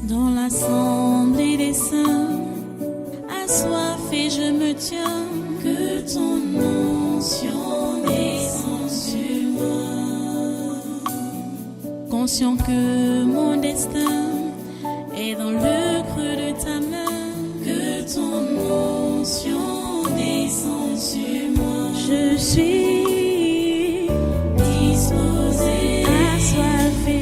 Dans l'assemblée des saints, assoiffé je me tiens, que ton onction descende sur moi. Conscient que mon destin est dans le creux de ta main, que ton onction descende sur moi. Je suis disposé, assoiffé,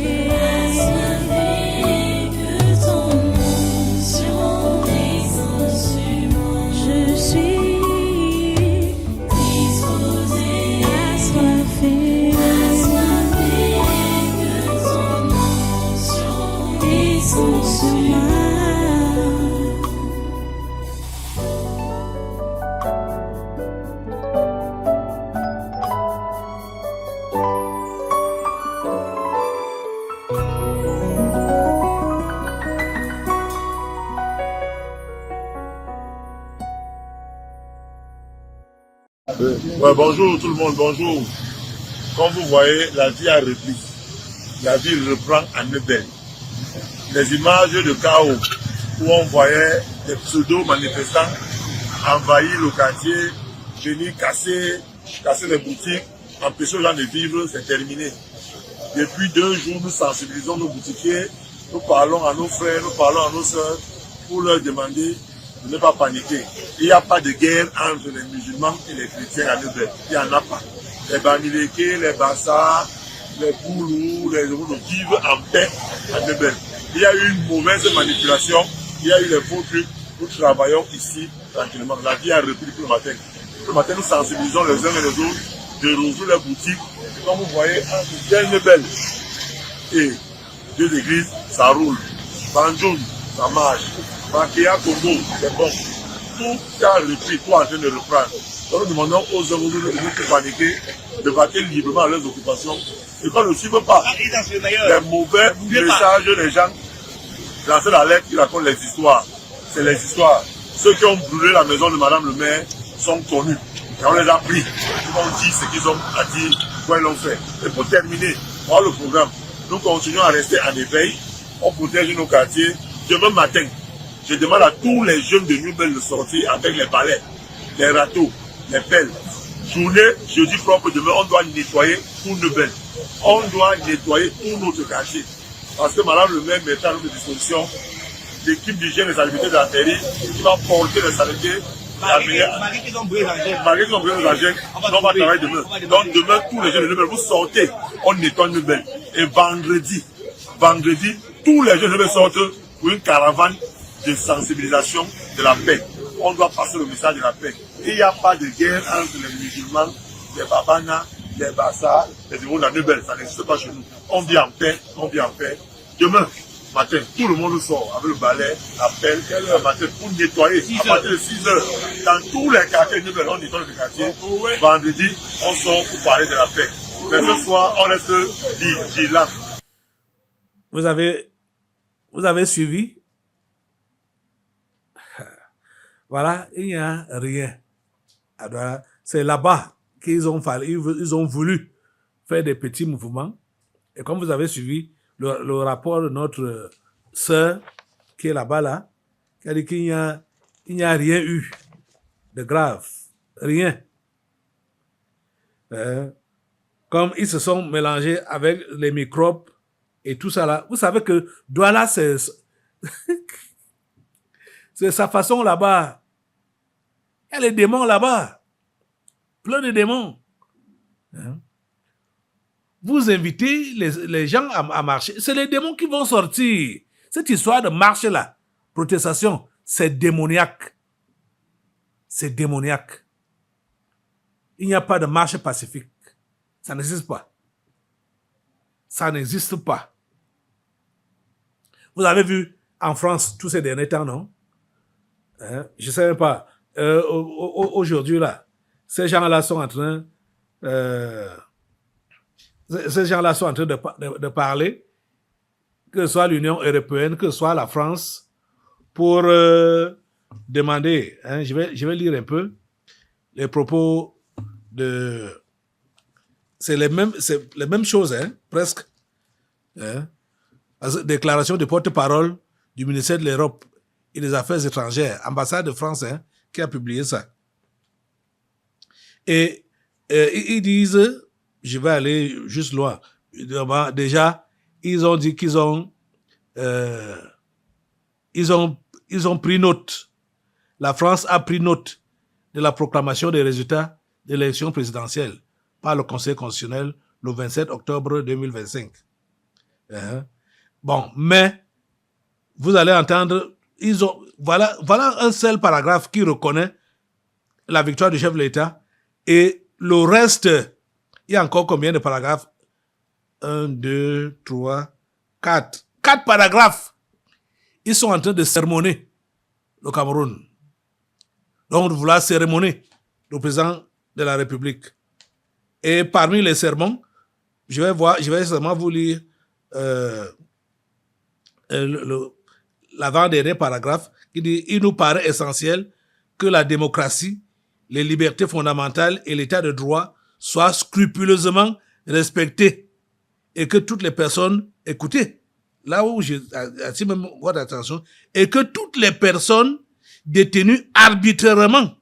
que ton onction descende sur moi. Je suis disposé, assoiffé, que ton onction descende sur moi. Ouais, bonjour tout le monde, bonjour. Comme vous voyez, la vie a repris. La vie reprend à Nebel. Les images de chaos où on voyait des pseudo-manifestants envahir le quartier, venir casser les boutiques, empêcher les gens de vivre, c'est terminé. Depuis 2 jours, nous sensibilisons nos boutiquiers, nous parlons à nos frères, nous parlons à nos soeurs pour leur demander de ne pas paniquer. Il n'y a pas de guerre entre les musulmans et les chrétiens à Nebel. Il n'y en a pas. Les Bamileke, les Bassa, les Boulou, les Zoulou vivent en paix à Nebel. Il y a eu une mauvaise manipulation, il y a eu des faux trucs. Nous travaillons ici tranquillement. La vie a repris tout le matin. Tout le matin, nous sensibilisons les uns et les autres de rouvrir les boutiques. Comme vous voyez, entre Nebel et 2 églises, ça roule. Banjoun, ça marche. Makéa Congo, c'est bon. Tout a repris, tout en train de reprendre. Donc nous demandons aux hommes de ne pas paniquer, de vaquer librement à leurs occupations. Et qu'on ne suive pas les mauvais messages des gens lancés la lettre qui racontent les histoires. C'est les histoires. Ceux qui ont brûlé la maison de Madame le maire sont connus. Et on les a pris. Ils ont dit ce qu'ils ont à dire, quoi ils l'ont fait. Et pour terminer, voilà le programme. Nous continuons à rester en éveil. On protège nos quartiers. Demain matin, je demande à tous les jeunes de Nubel de sortir avec les balais, les râteaux, les pelles. Journée, jeudi propre, demain, on doit nettoyer tout Nubel. On doit nettoyer tout notre quartier. Parce que Madame le maire mettra à notre disposition l'équipe d'hygiène et de salubrité de la mairie qui va porter les saletés. Malgré qu'ils ont brûlé les engins, on va travailler demain. Donc demain, tous les jeunes de Nubel, vous sortez, on nettoie Nubel. Et vendredi, tous les jeunes de Nubel sortent pour une caravane de sensibilisation de la paix. On doit passer le message de la paix. Il n'y a pas de guerre entre les musulmans, les Babana, les Bassa, les Zéro de la Nubel. Ça n'existe pas chez nous. On vit en paix, on vit en paix. Demain matin, tout le monde sort avec le balai, la pelle, le matin pour nettoyer. À partir de 6 heures, dans tous les quartiers de Nubel, on nettoie le quartier. Vendredi, on sort pour parler de la paix. Mais ce soir, on reste vigilant. Vous avez suivi? Voilà, il n'y a rien. Alors, c'est là-bas qu'ils ont voulu faire des petits mouvements. Et comme vous avez suivi le rapport de notre sœur qui est là-bas, là, qui a dit qu'il n'y a rien eu de grave. Rien. Comme ils se sont mélangés avec les microbes et tout ça là. Vous savez que Douala, c'est sa façon là-bas. Il y a les démons là-bas. Plein de démons. Vous invitez les gens à marcher. C'est les démons qui vont sortir. Cette histoire de marche là, protestation, c'est démoniaque. C'est démoniaque. Il n'y a pas de marche pacifique. Ça n'existe pas. Ça n'existe pas. Vous avez vu en France tous ces derniers temps, non? Je ne sais même pas. Aujourd'hui, là, ces gens-là sont en train de parler, que ce soit l'Union européenne, que ce soit la France, pour demander, je vais lire un peu les propos de... C'est les mêmes choses, presque. Déclaration de porte-parole du ministère de l'Europe et des Affaires étrangères, ambassade de France, hein, qui a publié ça. Et ils disent, je vais aller juste loin, déjà, ils ont dit qu'ils ont, ils ont pris note. La France a pris note de la proclamation des résultats de l'élection présidentielle par le Conseil constitutionnel le 27 octobre 2025. Bon, mais vous allez entendre, voilà un seul paragraphe qui reconnaît la victoire du chef de l'État, et le reste, il y a encore combien de paragraphes? 1, 2, 3, 4. 4 paragraphes. Ils sont en train de sermonner le Cameroun. Donc, vouloir sermonner le président de la République. Et parmi les sermons, je vais seulement vous lire l'avant-dernier paragraphe qui dit « Il nous paraît essentiel que la démocratie, les libertés fondamentales et l'état de droit soient scrupuleusement respectés et que toutes les personnes, écoutez, là où j'attire même votre attention, et que toutes les personnes détenues arbitrairement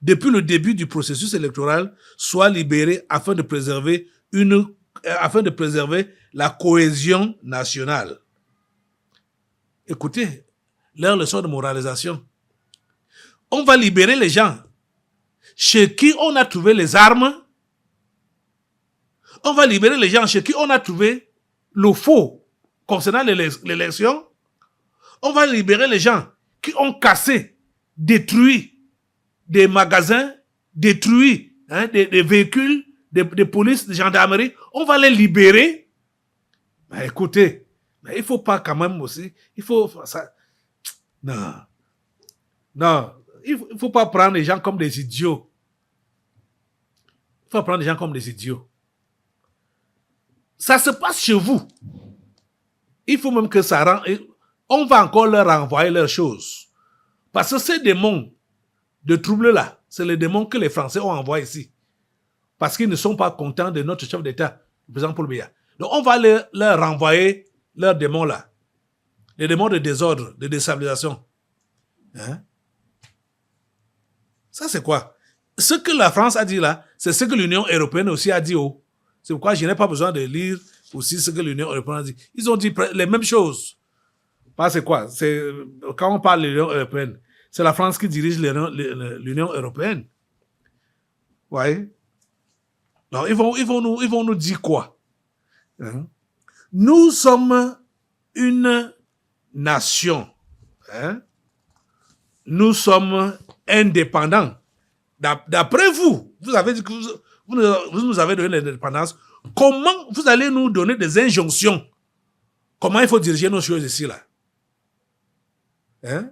depuis le début du processus électoral soient libérées afin de préserver la cohésion nationale. » Écoutez, leur leçon de moralisation. On va libérer les gens chez qui on a trouvé les armes. On va libérer les gens chez qui on a trouvé le faux concernant l'élection. On va libérer les gens qui ont cassé, détruit des magasins, détruit des véhicules de police, de gendarmerie. On va les libérer. Ben, écoutez, mais il ne faut pas quand même aussi, il faut ça. Non, il ne faut pas prendre les gens comme des idiots. Il faut prendre les gens comme des idiots. Ça se passe chez vous. Il faut même que ça rend. On va encore leur renvoyer leurs choses. Parce que ces démons de troubles-là, c'est les démons que les Français ont envoyés ici. Parce qu'ils ne sont pas contents de notre chef d'État, le président Paul Biya. Donc on va leur renvoyer leurs démons-là. Les démons de désordre, de déstabilisation. Hein? Ça, c'est quoi? Ce que la France a dit là, c'est ce que l'Union européenne aussi a dit. C'est pourquoi je n'ai pas besoin de lire aussi ce que l'Union européenne a dit. Ils ont dit les mêmes choses. C'est quoi? Quand on parle de l'Union européenne, c'est la France qui dirige l'Union européenne. Vous voyez? Non, ils vont nous dire quoi? Hein? Nous sommes une nation. Hein? Nous sommes indépendants. D'après vous, vous avez dit que vous nous avez donné l'indépendance. Comment vous allez nous donner des injonctions? Comment il faut diriger nos choses ici, là? Hein?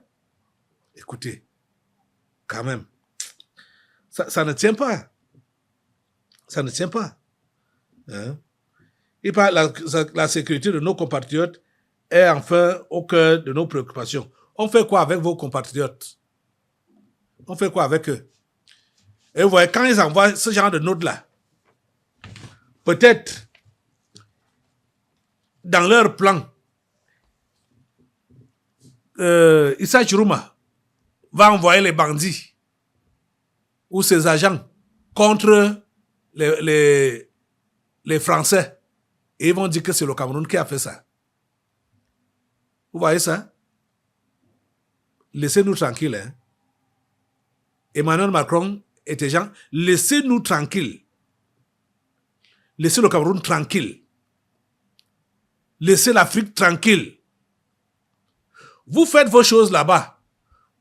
Écoutez, quand même, ça ne tient pas. Ça ne tient pas. Hein? Et par la sécurité de nos compatriotes est enfin au cœur de nos préoccupations. On fait quoi avec vos compatriotes? On fait quoi avec eux? Et vous voyez, quand ils envoient ce genre de notes-là, peut-être, dans leur plan, Issa Chiruma va envoyer les bandits ou ses agents contre les Français. Et ils vont dire que c'est le Cameroun qui a fait ça. Vous voyez ça? Laissez-nous tranquilles. Hein? Emmanuel Macron était genre, laissez-nous tranquilles. Laissez le Cameroun tranquille. Laissez l'Afrique tranquille. Vous faites vos choses là-bas.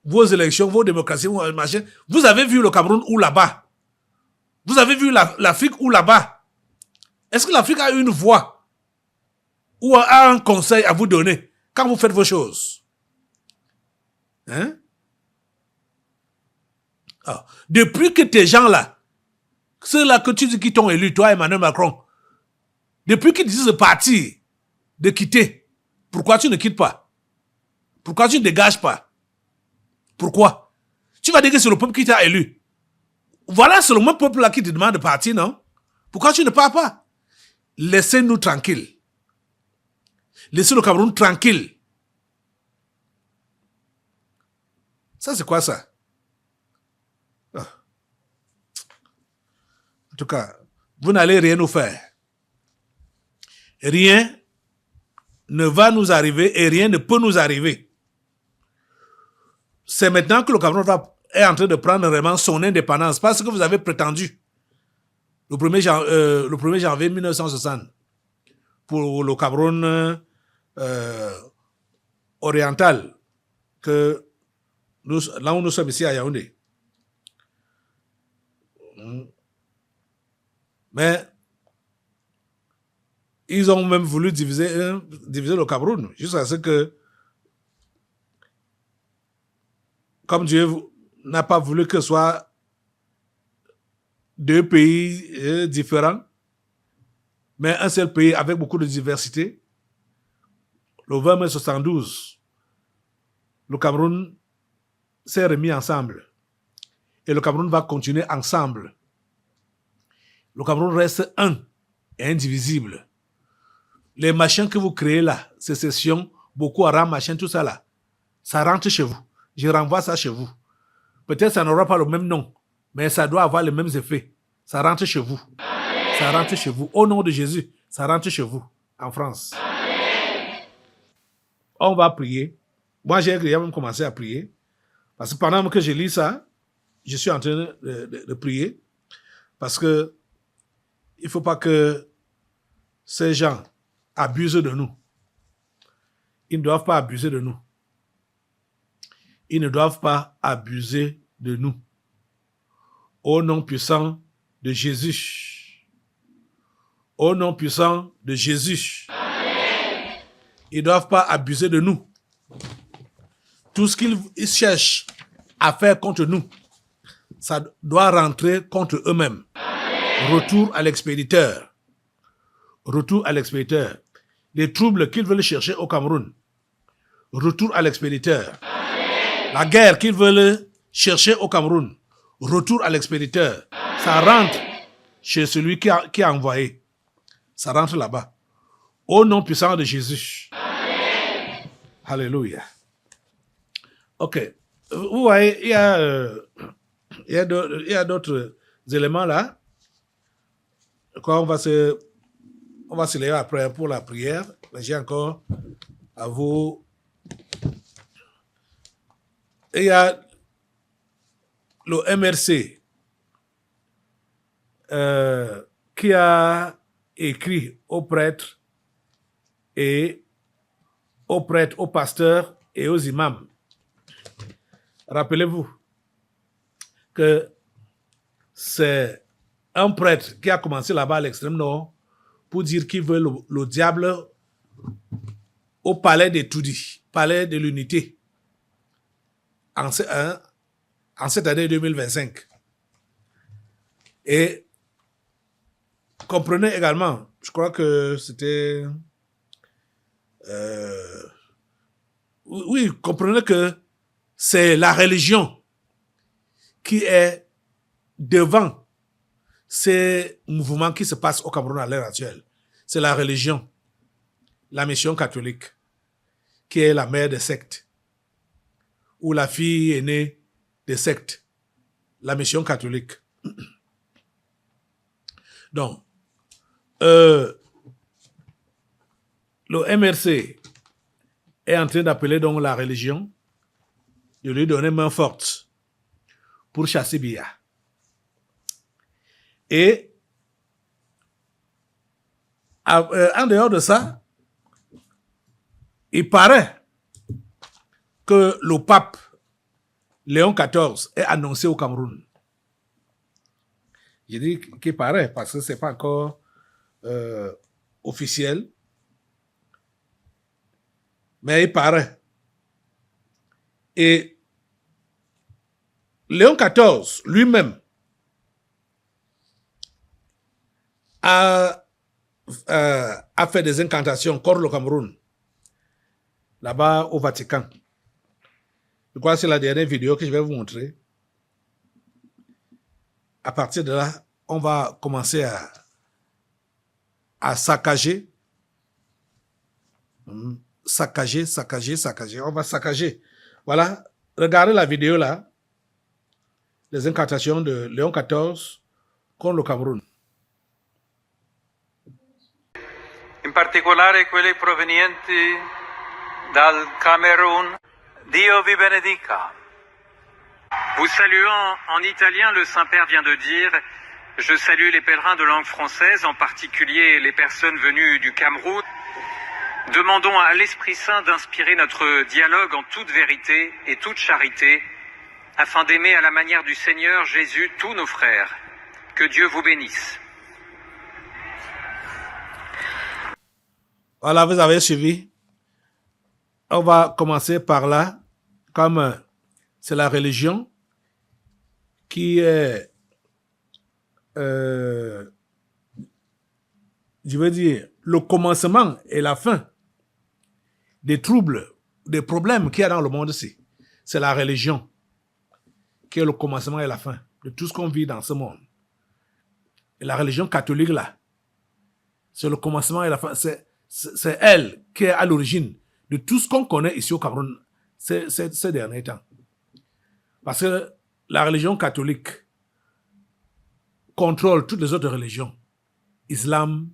Vos élections, vos démocraties, vos machins. Vous avez vu le Cameroun où là-bas? Vous avez vu l'Afrique où là-bas? Est-ce que l'Afrique a une voix ou a un conseil à vous donner quand vous faites vos choses? Hein? Alors, depuis que tes gens-là, ceux-là que tu dis qui t'ont élu, toi Emmanuel Macron, depuis qu'ils disent de partir, de quitter, pourquoi tu ne quittes pas? Pourquoi tu ne dégages pas? Pourquoi? Tu vas dire que c'est le peuple qui t'a élu. Voilà, c'est le même peuple-là qui te demande de partir, non? Pourquoi tu ne pars pas? Laissez-nous tranquilles. Laissez le Cameroun tranquille. Ça, c'est quoi ça? Ah. En tout cas, vous n'allez rien nous faire. Rien ne va nous arriver et rien ne peut nous arriver. C'est maintenant que le Cameroun est en train de prendre vraiment son indépendance parce que vous avez prétendu le 1er janvier 1960 pour le Cameroun oriental, que là où nous sommes ici à Yaoundé. Mais ils ont même voulu diviser le Cameroun jusqu'à ce que, comme Dieu n'a pas voulu que ce soit deux pays différents, mais un seul pays avec beaucoup de diversité, le 20 mai 72, le Cameroun s'est remis ensemble. Et le Cameroun va continuer ensemble. Le Cameroun reste un et indivisible. Les machins que vous créez là, sécession, Boko Haram, machin, tout ça là, ça rentre chez vous. Je renvoie ça chez vous. Peut-être ça n'aura pas le même nom, mais ça doit avoir les mêmes effets. Ça rentre chez vous. Ça rentre chez vous. Au nom de Jésus, ça rentre chez vous, en France. On va prier. Moi, j'ai même commencé à prier. Parce que pendant que je lis ça, je suis en train de prier. Parce que il ne faut pas que ces gens abusent de nous. Ils ne doivent pas abuser de nous. Ils ne doivent pas abuser de nous. Au nom puissant de Jésus. Au nom puissant de Jésus. Ils ne doivent pas abuser de nous. Tout ce qu'ils cherchent à faire contre nous, ça doit rentrer contre eux-mêmes. Retour à l'expéditeur. Retour à l'expéditeur. Les troubles qu'ils veulent chercher au Cameroun. Retour à l'expéditeur. La guerre qu'ils veulent chercher au Cameroun. Retour à l'expéditeur. Ça rentre chez celui qui a envoyé. Ça rentre là-bas. Au nom puissant de Jésus. Alléluia. Ok. Vous voyez, il y a d'autres éléments là. Quoi, on va se lever après pour la prière. J'ai encore à vous. Il y a le MRC qui a écrit aux prêtres, aux pasteurs et aux imams. Rappelez-vous que c'est un prêtre qui a commencé là-bas à l'extrême nord pour dire qu'il veut le diable au palais des Toudi, palais de l'unité, en cette année 2025. Et comprenez également, je crois que c'était... oui, comprenez que c'est la religion qui est devant ces mouvements qui se passent au Cameroun à l'heure actuelle. C'est la religion, la mission catholique, qui est la mère des sectes, ou la fille aînée des sectes, la mission catholique. Donc, le MRC est en train d'appeler donc la religion, de lui donner main forte pour chasser Biya. Et en dehors de ça, il paraît que le pape Léon XIV est annoncé au Cameroun. Je dis qu'il paraît parce que ce n'est pas encore officiel. Mais il paraît. Et Léon XIV lui-même a fait des incantations contre le Cameroun, là-bas au Vatican. Je crois que c'est la dernière vidéo que je vais vous montrer. À partir de là, on va commencer à saccager. Saccager. On va saccager. Voilà regardez la vidéo là, les incantations de Léon XIV contre le Cameroun. In particolare quelli provenienti dal Cameroun. Dio vi benedica. Vous saluant en italien, le Saint-Père vient de dire « Je salue les pèlerins de langue française, en particulier les personnes venues du Cameroun. Demandons à l'Esprit Saint d'inspirer notre dialogue en toute vérité et toute charité, afin d'aimer à la manière du Seigneur Jésus tous nos frères. Que Dieu vous bénisse. » Voilà, vous avez suivi. On va commencer par là, comme c'est la religion qui est, je veux dire, le commencement et la fin des troubles, des problèmes qu'il y a dans le monde ici. C'est la religion qui est le commencement et la fin de tout ce qu'on vit dans ce monde. Et la religion catholique, là, c'est le commencement et la fin. C'est elle qui est à l'origine de tout ce qu'on connaît ici au Cameroun ces derniers temps. Parce que la religion catholique contrôle toutes les autres religions. Islam,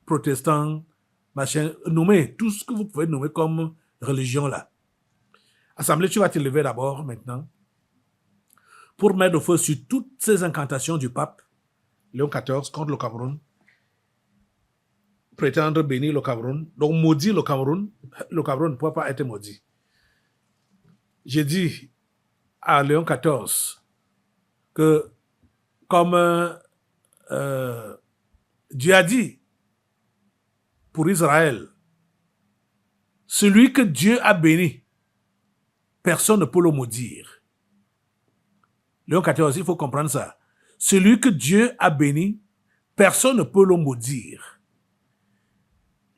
protestant, machin, nommez tout ce que vous pouvez nommer comme religion là. Assemblée, tu vas te lever d'abord maintenant pour mettre le feu sur toutes ces incantations du pape Léon XIV contre le Cameroun, prétendre bénir le Cameroun, donc maudire le Cameroun ne peut pas être maudit. J'ai dit à Léon XIV que comme Dieu a dit pour Israël, celui que Dieu a béni, personne ne peut le maudire. Léon XIV, il faut comprendre ça. Celui que Dieu a béni, personne ne peut le maudire.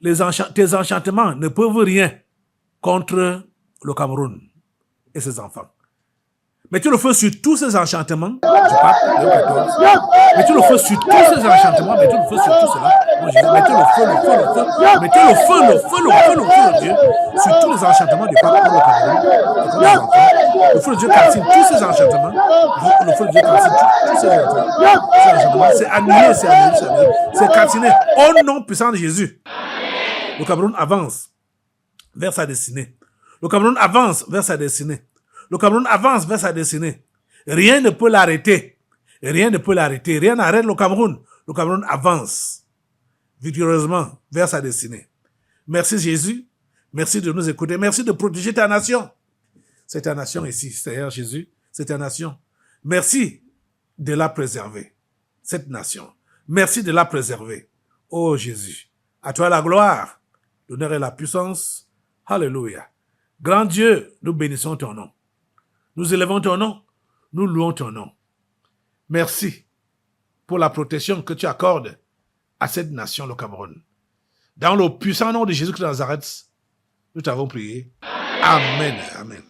Tes enchantements ne peuvent rien contre le Cameroun et ses enfants. Mettez le feu sur tous ces enchantements du pape Léon XIV. Mettez le feu sur tous ces enchantements, mettez le feu sur tout cela. Mettez le feu, mettez le feu de Dieu sur tous les enchantements du pape pour le Cameroun. Le feu de Dieu calcine tous ces enchantements. Le feu de Dieu calcine tous ces enchantements. C'est annulé, c'est calciné. Au nom puissant de Jésus. Le Cameroun avance vers sa destinée. Le Cameroun avance vers sa destinée. Le Cameroun avance vers sa destinée. Rien ne peut l'arrêter. Rien ne peut l'arrêter. Rien n'arrête le Cameroun. Le Cameroun avance victorieusement vers sa destinée. Merci Jésus. Merci de nous écouter. Merci de protéger ta nation. C'est ta nation ici, Seigneur Jésus. C'est ta nation. Merci de la préserver. Cette nation. Merci de la préserver. Oh Jésus. À toi la gloire, l'honneur et la puissance. Alléluia. Grand Dieu, nous bénissons ton nom. Nous élevons ton nom. Nous louons ton nom. Merci pour la protection que tu accordes à cette nation, le Cameroun. Dans le puissant nom de Jésus-Christ de Nazareth, nous t'avons prié. Amen. Amen.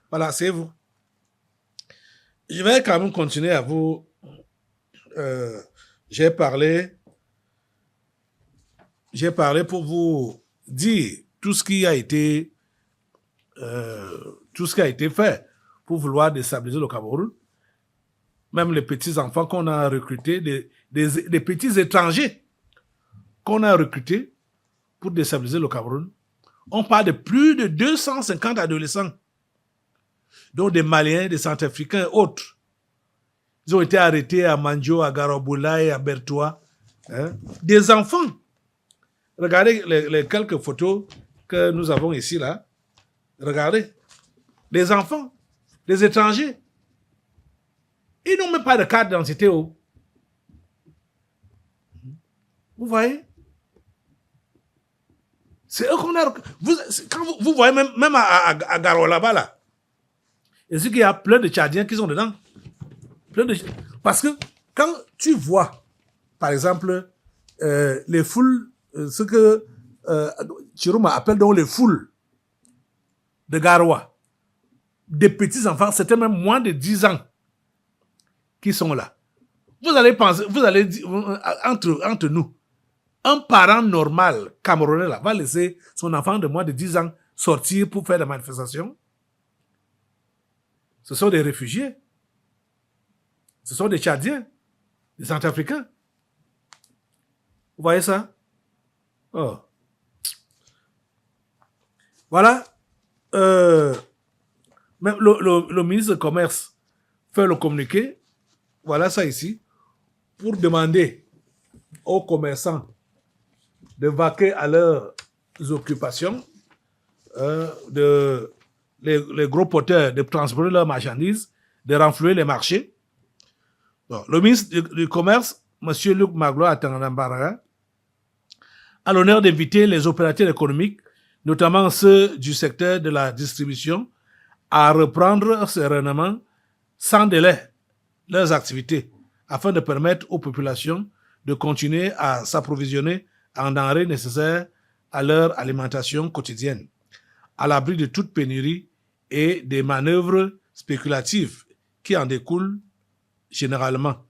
Voilà, c'est vous. Je vais quand même continuer à vous... J'ai parlé pour vous dire tout ce qui a été fait pour vouloir déstabiliser le Cameroun. Même les petits-enfants qu'on a recrutés, des petits étrangers qu'on a recrutés pour déstabiliser le Cameroun. On parle de plus de 250 adolescents, dont des Maliens, des Centrafricains et autres. Ils ont été arrêtés à Manjo, à Garoboula et à Bertoua. Hein? Des enfants. Regardez les quelques photos que nous avons ici, là. Regardez. Les enfants, les étrangers. Ils n'ont même pas de carte d'identité. Oh. Vous voyez? C'est eux qu'on a... Quand vous voyez même à Garo là-bas, là. Et c'est qu'il y a plein de Tchadiens qui sont dedans. Parce que quand tu vois, par exemple, les foules, ce que Chiruma appelle donc les foules de Garoua, des petits-enfants, c'était même moins de 10 ans qui sont là. Vous allez penser, vous allez dire, entre nous, un parent normal camerounais là, va laisser son enfant de moins de 10 ans sortir pour faire des manifestations. Ce sont des réfugiés. Ce sont des Tchadiens, des Centrafricains. Vous voyez ça? Oh. Voilà. Même le ministre du Commerce fait le communiqué. Voilà ça ici. Pour demander aux commerçants de vaquer à leurs occupations, les gros porteurs de transporter leurs marchandises, de renflouer les marchés. Donc, le ministre du Commerce, M. Luc Magloire Atangambaraga, a l'honneur d'inviter les opérateurs économiques, notamment ceux du secteur de la distribution, à reprendre sereinement, sans délai, leurs activités, afin de permettre aux populations de continuer à s'approvisionner en denrées nécessaires à leur alimentation quotidienne, à l'abri de toute pénurie et des manœuvres spéculatives qui en découlent généralement.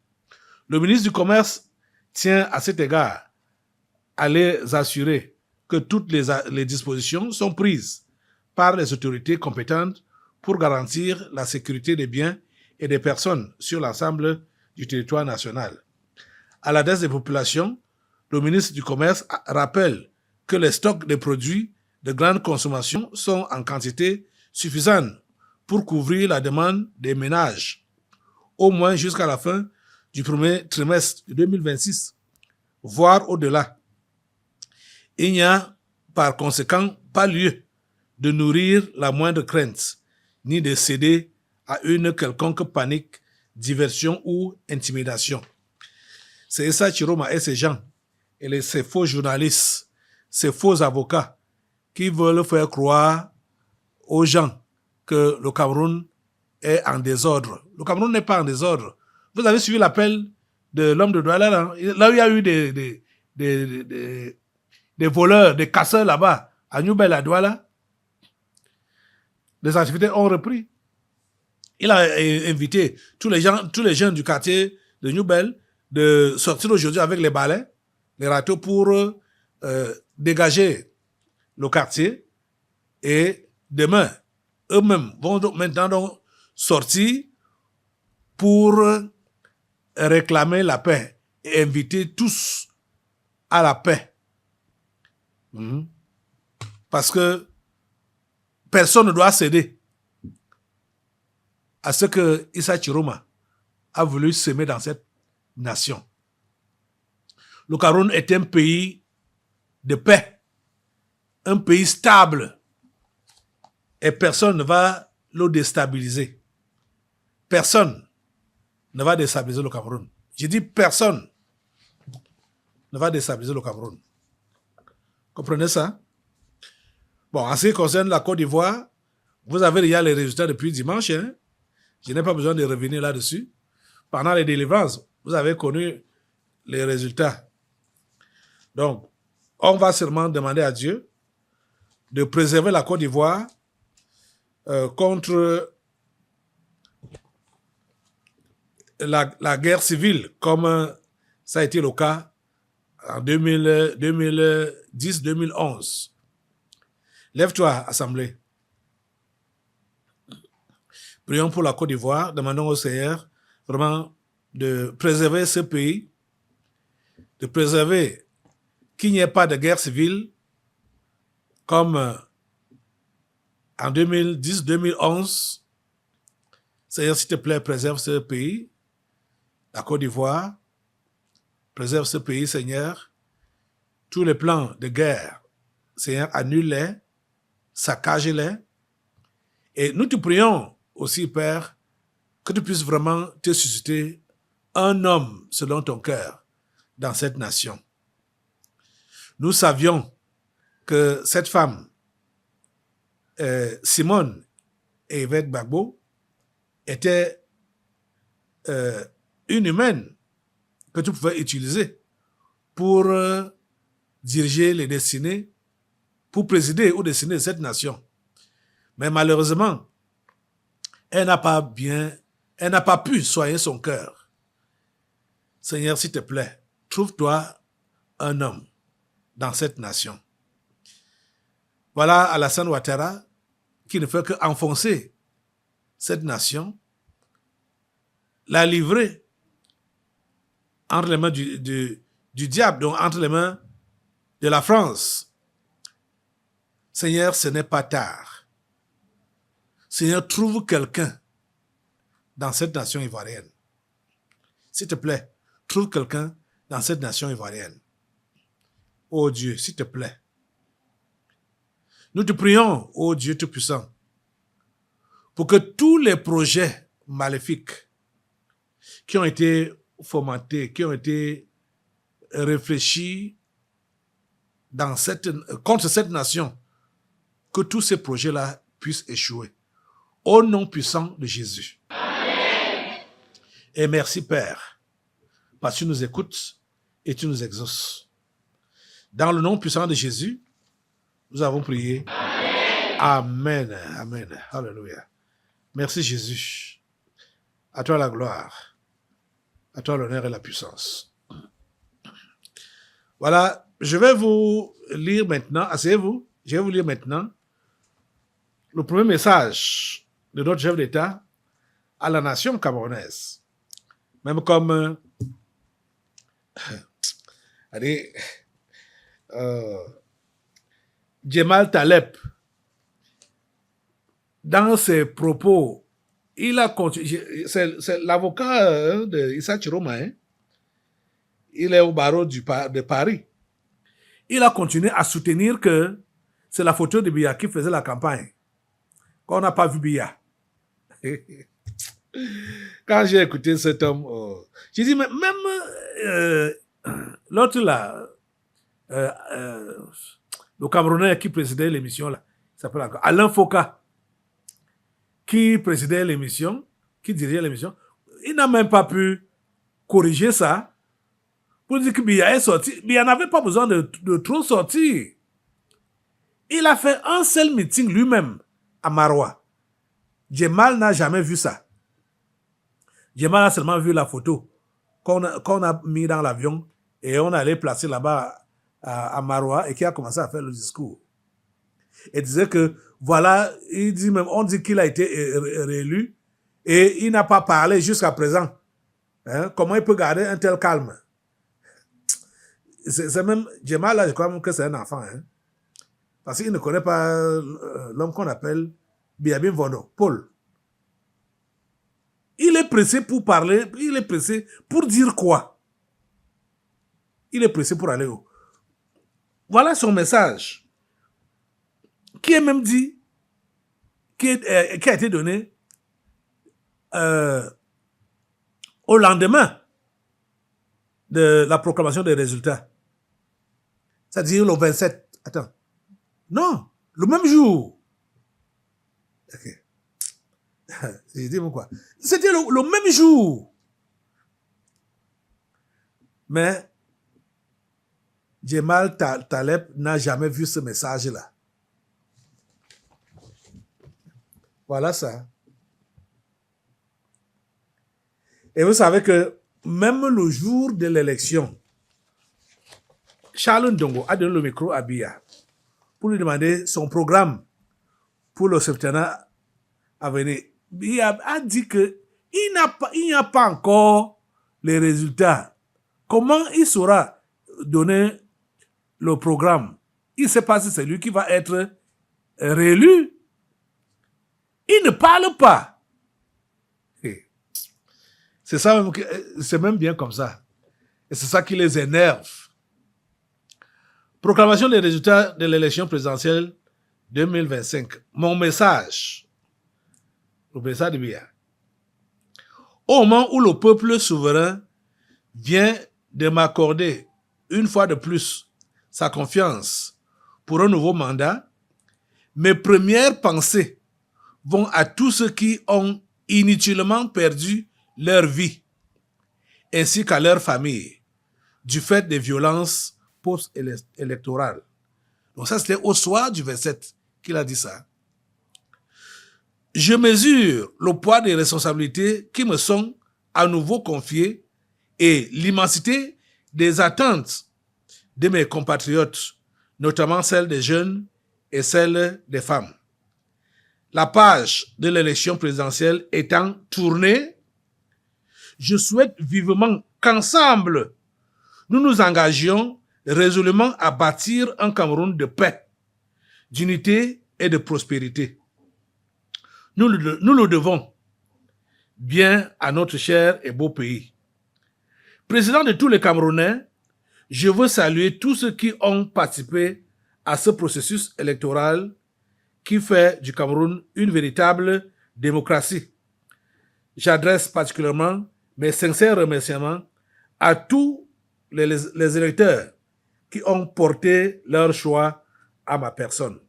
Le ministre du Commerce tient à cet égard à les assurer que toutes les dispositions sont prises par les autorités compétentes pour garantir la sécurité des biens et des personnes sur l'ensemble du territoire national. À l'adresse des populations, le ministre du Commerce rappelle que les stocks de produits de grande consommation sont en quantité suffisante pour couvrir la demande des ménages, au moins jusqu'à la fin du premier trimestre de 2026, voire au-delà. Il n'y a par conséquent pas lieu de nourrir la moindre crainte, ni de céder à une quelconque panique, diversion ou intimidation. C'est Issa Chiroma et ses gens, et ces faux journalistes, ces faux avocats, qui veulent faire croire aux gens que le Cameroun est en désordre. Le Cameroun n'est pas en désordre. Vous avez suivi l'appel de l'homme de Douala, là où il y a eu des voleurs, des casseurs là-bas, à New-Bel, à Douala. Les activités ont repris. Il a invité tous les jeunes du quartier de New-Bel de sortir aujourd'hui avec les balais, les râteaux pour dégager le quartier. Et demain, eux-mêmes vont donc maintenant donc sortir pour réclamer la paix et inviter tous à la paix. Parce que personne ne doit céder à ce que Issa Chiroma a voulu semer dans cette nation. Le Cameroun est un pays de paix, un pays stable, et personne ne va le déstabiliser. Personne ne va déstabiliser le Cameroun. Je dis personne ne va déstabiliser le Cameroun. Comprenez ça? Bon, en ce qui concerne la Côte d'Ivoire, vous avez déjà les résultats depuis dimanche. Hein? Je n'ai pas besoin de revenir là-dessus. Pendant les délivrances, vous avez connu les résultats. Donc, on va sûrement demander à Dieu de préserver la Côte d'Ivoire contre la guerre civile, comme ça a été le cas en 2010-2011. Lève-toi, Assemblée. Prions pour la Côte d'Ivoire, demandons au Seigneur vraiment de préserver ce pays, de préserver qu'il n'y ait pas de guerre civile comme en 2010-2011. Seigneur, s'il te plaît, préserve ce pays, la Côte d'Ivoire, préserve ce pays, Seigneur. Tous les plans de guerre, Seigneur, annule-les, saccage-les. Et nous te prions aussi, Père, que tu puisses vraiment te susciter un homme selon ton cœur dans cette nation. Nous savions que cette femme, Simone et Yvette Gbagbo, était une humaine que tu pouvais utiliser pour diriger les destinées, pour présider aux destinées de cette nation. Mais malheureusement, elle n'a pas pu soigner son cœur. Seigneur, s'il te plaît, trouve-toi un homme dans cette nation. Voilà Alassane Ouattara qui ne fait qu'enfoncer cette nation, l'a livrée entre les mains du diable, donc entre les mains de la France. Seigneur, ce n'est pas tard. Seigneur, trouve quelqu'un dans cette nation ivoirienne. S'il te plaît, trouve quelqu'un dans cette nation ivoirienne. Oh Dieu, s'il te plaît. Nous te prions, oh Dieu Tout-Puissant, pour que tous les projets maléfiques qui ont été fomentés, qui ont été réfléchis contre cette nation, que tous ces projets-là puissent échouer. Au nom puissant de Jésus. Amen. Et merci Père, parce que tu nous écoutes et tu nous exauces. Dans le nom puissant de Jésus, nous avons prié. Amen. Amen. Amen. Alléluia. Merci Jésus. À toi la gloire. À toi l'honneur et la puissance. Voilà, je vais vous lire maintenant, asseyez-vous, je vais vous lire maintenant le premier message de notre chef d'État à la nation camerounaise. Même comme Djemal Taleb, dans ses propos, il a continué, c'est l'avocat de Issa Chiroma, hein? Il est au barreau de Paris. Il a continué à soutenir que c'est la photo de Biya qui faisait la campagne. Qu'on n'a pas vu Biya. Quand j'ai écouté cet homme, j'ai dit, mais même l'autre là, le Camerounais qui présidait l'émission là, il s'appelle encore Alain Foka, qui présidait l'émission, qui dirigeait l'émission, il n'a même pas pu corriger ça pour dire que Biya est sorti. Biya n'avait pas besoin de trop sortir. Il a fait un seul meeting lui-même à Maroua. Djemal n'a jamais vu ça. Djemal a seulement vu la photo qu'on a mis dans l'avion et on allait placer là-bas à Maroua et qui a commencé à faire le discours. Et disait que, voilà, il dit même, on dit qu'il a été réélu et il n'a pas parlé jusqu'à présent. Hein? Comment il peut garder un tel calme? C'est même, Djemal là, je crois même que c'est un enfant. Hein? Parce qu'il ne connaît pas l'homme qu'on appelle Biabin Vono, Paul. Il est pressé pour parler, il est pressé pour dire quoi? Il est pressé pour aller où? Voilà son message, qui est même dit, qui a été donné au lendemain de la proclamation des résultats. C'est-à-dire le 27. Attends. Non, le même jour. Ok. J'ai dit pourquoi. C'était le même jour. Mais Djemal Taleb n'a jamais vu ce message-là. Voilà ça. Et vous savez que même le jour de l'élection, Charles Ndongo a donné le micro à Biya pour lui demander son programme pour le septennat à venir. Biya a dit que il n'y a pas encore les résultats. Comment il saura donner le programme? Il ne sait pas si c'est lui qui va être réélu. Il ne parle pas. C'est ça même, c'est même bien comme ça. Et c'est ça qui les énerve. Proclamation des résultats de l'élection présidentielle 2025. Mon message. Le message de Biya. Au moment où le peuple souverain vient de m'accorder une fois de plus sa confiance pour un nouveau mandat, mes premières pensées vont à tous ceux qui ont inutilement perdu leur vie, ainsi qu'à leur famille, du fait des violences post-électorales. Donc ça, c'était au soir du 27 qu'il a dit ça. Je mesure le poids des responsabilités qui me sont à nouveau confiées et l'immensité des attentes de mes compatriotes, notamment celles des jeunes et celles des femmes. la page de l'élection présidentielle étant tournée, je souhaite vivement qu'ensemble, nous nous engagions résolument à bâtir un Cameroun de paix, d'unité et de prospérité. Nous le devons bien à notre cher et beau pays. Président de tous les Camerounais, je veux saluer tous ceux qui ont participé à ce processus électoral qui fait du Cameroun une véritable démocratie. J'adresse particulièrement mes sincères remerciements à tous les électeurs qui ont porté leur choix à ma personne.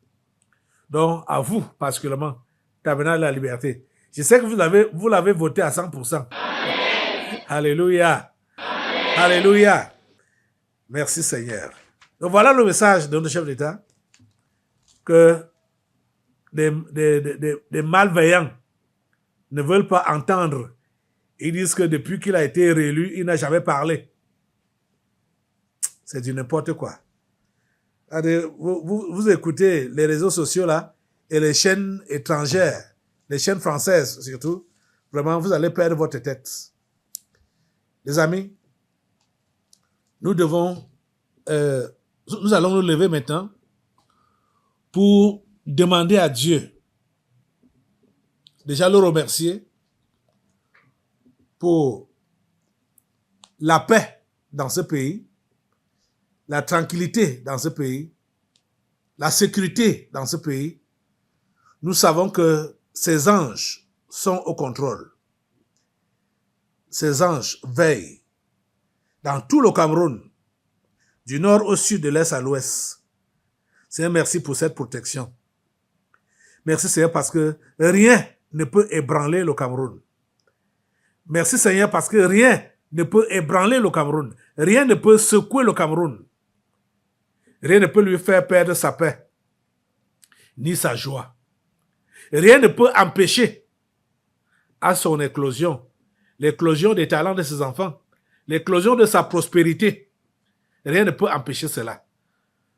Donc, à vous, particulièrement, Tabernacles de la Liberté. Je sais que vous l'avez voté à 100%. Alléluia. Alléluia. Merci Seigneur. Donc, voilà le message de notre chef d'État que des malveillants ne veulent pas entendre. Ils disent que depuis qu'il a été réélu, il n'a jamais parlé. C'est du n'importe quoi. Vous écoutez les réseaux sociaux là et les chaînes étrangères, les chaînes françaises surtout, vraiment vous allez perdre votre tête. Les amis, nous allons nous lever maintenant pour demander à Dieu, déjà le remercier pour la paix dans ce pays, la tranquillité dans ce pays, la sécurité dans ce pays. Nous savons que ces anges sont au contrôle. Ces anges veillent dans tout le Cameroun, du nord au sud, de l'est à l'ouest. Seigneur, merci pour cette protection. Merci Seigneur parce que rien ne peut ébranler le Cameroun. Merci Seigneur parce que rien ne peut ébranler le Cameroun. Rien ne peut secouer le Cameroun. Rien ne peut lui faire perdre sa paix, ni sa joie. Rien ne peut empêcher à son éclosion, l'éclosion des talents de ses enfants, l'éclosion de sa prospérité. Rien ne peut empêcher cela.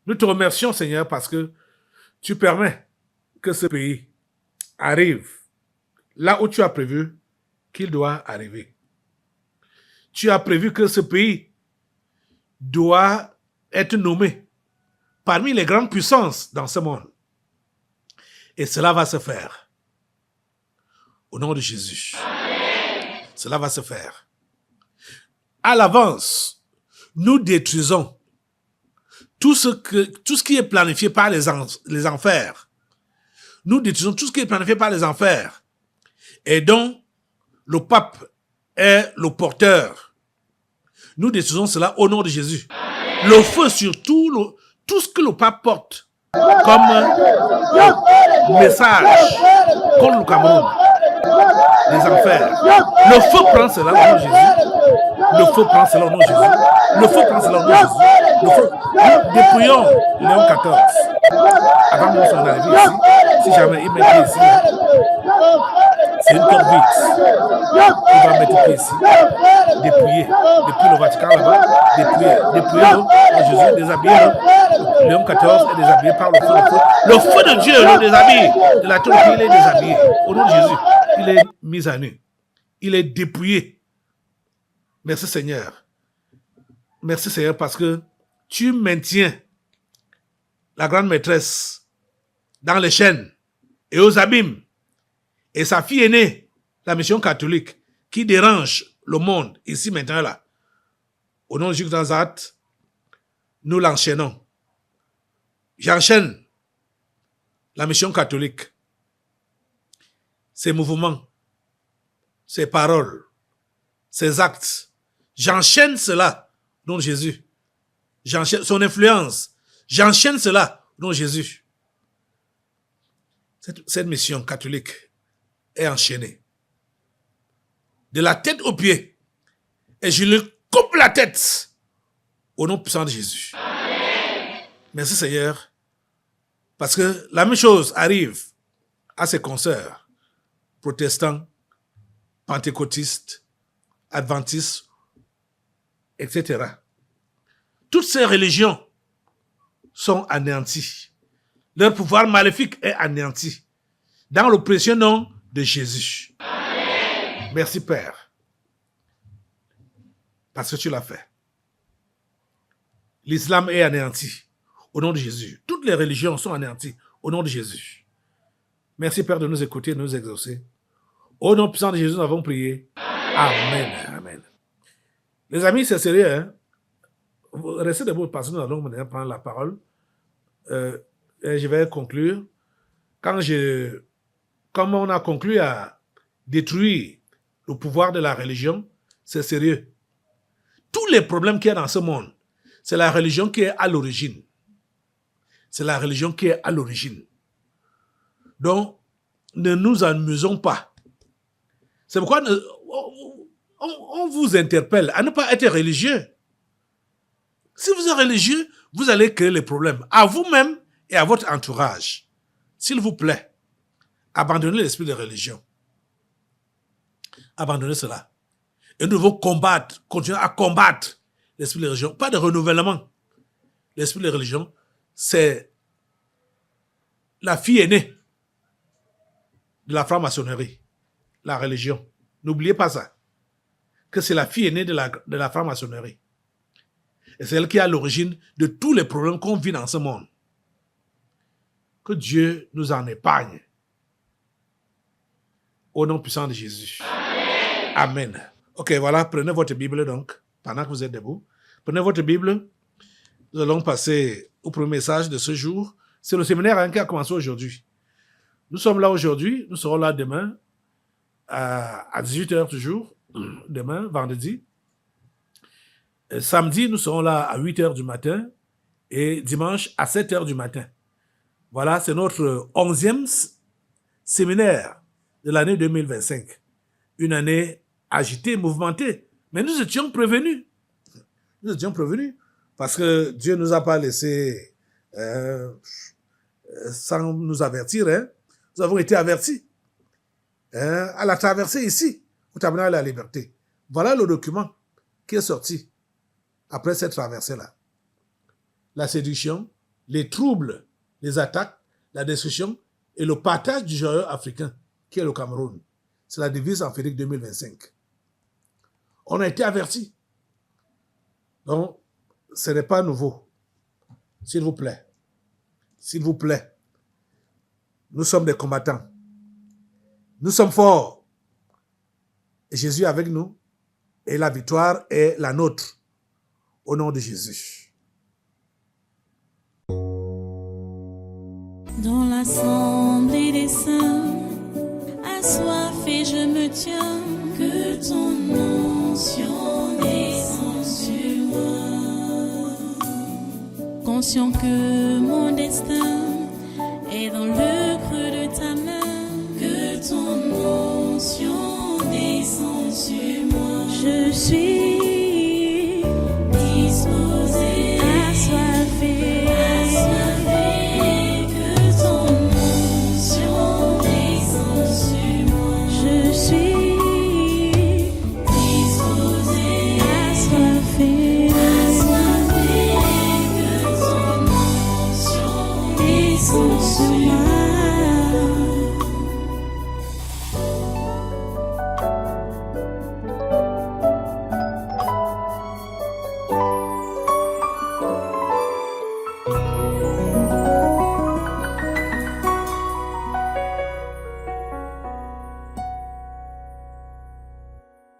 Nous te remercions, Seigneur, parce que tu permets que ce pays arrive là où tu as prévu qu'il doit arriver. Tu as prévu que ce pays doit être nommé parmi les grandes puissances dans ce monde. Et cela va se faire. Au nom de Jésus. Amen. Cela va se faire. À l'avance, nous détruisons tout ce qui est planifié par les enfers. Nous détruisons tout ce qui est planifié par les enfers. Et dont le pape est le porteur. Nous détruisons cela au nom de Jésus. Amen. Le feu sur tout ce que le pape porte comme message contre le Cameroun, les enfers. Le feu prend cela au nom de Jésus. Le feu prend cela au nom de Jésus. Le feu prend cela au nom de Jésus. Le feu. Nous dépouillons Léon XIV. Avant de son arrivée ici, si jamais il met pied ici, c'est une corde vite. Il va mettre pied ici, dépouiller, depuis le Vatican là-bas, dépouiller le Jésus, déshabiller Léon XIV est déshabillé par le feu de feu. Le feu de Dieu le déshabille. De la tour, il est déshabillé. Au nom de Jésus, il est mis à nu. Il est dépouillé. Merci Seigneur. Merci Seigneur parce que tu maintiens la grande maîtresse dans les chaînes et aux abîmes. Et sa fille aînée, la mission catholique, qui dérange le monde ici maintenant là. Au nom de Jésus Nazareth, nous l'enchaînons. J'enchaîne la mission catholique, ses mouvements, ses paroles, ses actes. J'enchaîne cela au nom de Jésus. J'enchaîne son influence. J'enchaîne cela au nom de Jésus. Cette mission catholique est enchaînée. De la tête aux pieds. Et je lui coupe la tête au nom puissant de Jésus. Amen. Merci Seigneur. Parce que la même chose arrive à ses consoeurs, protestants, pentecôtistes, adventistes, etc. Toutes ces religions sont anéanties. Leur pouvoir maléfique est anéanti. dans le précieux nom de Jésus. Amen. Merci Père, parce que tu l'as fait. L'islam est anéanti au nom de Jésus. Toutes les religions sont anéanties au nom de Jésus. Merci Père de nous écouter et de nous exaucer. Au nom puissant de Jésus, nous avons prié. Amen. Amen. Les amis, c'est sérieux. Hein? Restez debout parce que nous allons maintenant prendre la parole. Et je vais conclure. Comme on a conclu à détruire le pouvoir de la religion, c'est sérieux. Tous les problèmes qu'il y a dans ce monde, c'est la religion qui est à l'origine. C'est la religion qui est à l'origine. Donc, ne nous amusons pas. C'est pourquoi on vous interpelle à ne pas être religieux. Si vous êtes religieux, vous allez créer les problèmes à vous-même et à votre entourage. S'il vous plaît, abandonnez l'esprit de religion. Abandonnez cela. Et nous devons combattre, continuer à combattre l'esprit de religion. Pas de renouvellement. L'esprit de religion, c'est la fille aînée de la franc-maçonnerie. La religion. N'oubliez pas ça. Que c'est la fille aînée de la franc-maçonnerie. Et c'est elle qui est à l'origine de tous les problèmes qu'on vit dans ce monde. Que Dieu nous en épargne. Au nom puissant de Jésus. Amen. Amen. Ok, voilà, prenez votre Bible donc, pendant que vous êtes debout. Prenez votre Bible. Nous allons passer au premier message de ce jour. C'est le séminaire qui a commencé aujourd'hui. Nous sommes là aujourd'hui, nous serons là demain à 18h toujours, demain, vendredi. Samedi, nous serons là à 8h du matin et dimanche à 7h du matin. Voilà, c'est notre 11e séminaire de l'année 2025. Une année agitée, mouvementée. Mais nous étions prévenus. Nous étions prévenus parce que Dieu ne nous a pas laissés sans nous avertir. Hein. Nous avons été avertis. À la traversée ici, au tabernacle de la liberté. Voilà le document qui est sorti après cette traversée-là. La séduction, les troubles, les attaques, la destruction et le partage du joyau africain, qui est le Cameroun. C'est la devise en Félix 2025. On a été avertis. Donc, ce n'est pas nouveau. S'il vous plaît. S'il vous plaît. Nous sommes des combattants. Nous sommes forts. Et Jésus est avec nous. Et la victoire est la nôtre. Au nom de Jésus. Dans l'assemblée des saints, assoiffé je me tiens, que ton onction descende sur moi. Conscient que mon destin est dans le creux de ta main, que ton onction descende sur moi. Je suis